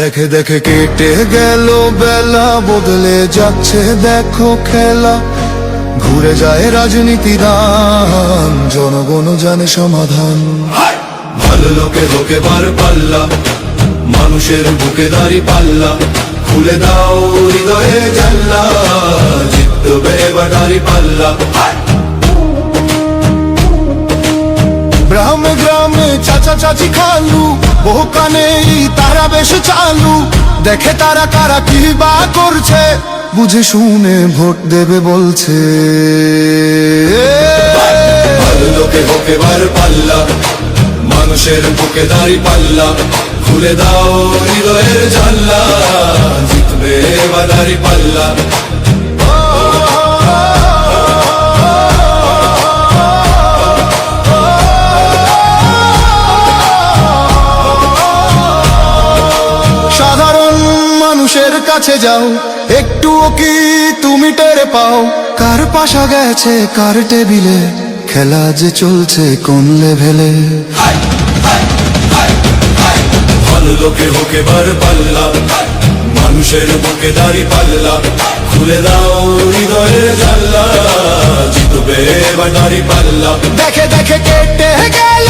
দেখে দেখে কেটে গেল বেলা, বদলে যাচ্ছে দেখো খেলা। ঘুরে যায় রাজনীতির রান, জনগণ জানে সমাধান। ভালো লোকে হোকে বার পাল্লা, মানুষের বুকে দাঁড়ি পাল্লা। খুলে দাও হৃদয়ে জানলা, জিতবে এবার দাঁড়ি পাল্লা। গ্রামে গ্রামে চাচা চাচি খালু, বহু কানে তারা বেশ চালু। দেখে তারা কারা কি বা করছে, বুঝে শুনে ভোট দেবে বলছে। ভালো লোকে হোকে বার পাল্লা, মানুষের বুকে দাঁড়ি পাল্লা। খুলে দাও হৃদয়ের জানলা, জিতবে এবার দাঁড়ি পাল্লা। সাধারণ মানুষের কাছে যাও, একটুও কি তুমি টের পাও? কার পাশা গেছে কার টেবিলে, খেলা যে চলছে কোন লেভেলে। ভালো লোকে হোকে বার পাল্লা, মানুষের বুকে দাঁড়ি পাল্লা। খুলে দাও হৃদয়ের জানলা, জিতবে এবার দাঁড়ি পাল্লা। দেখে দেখে কেটে গেল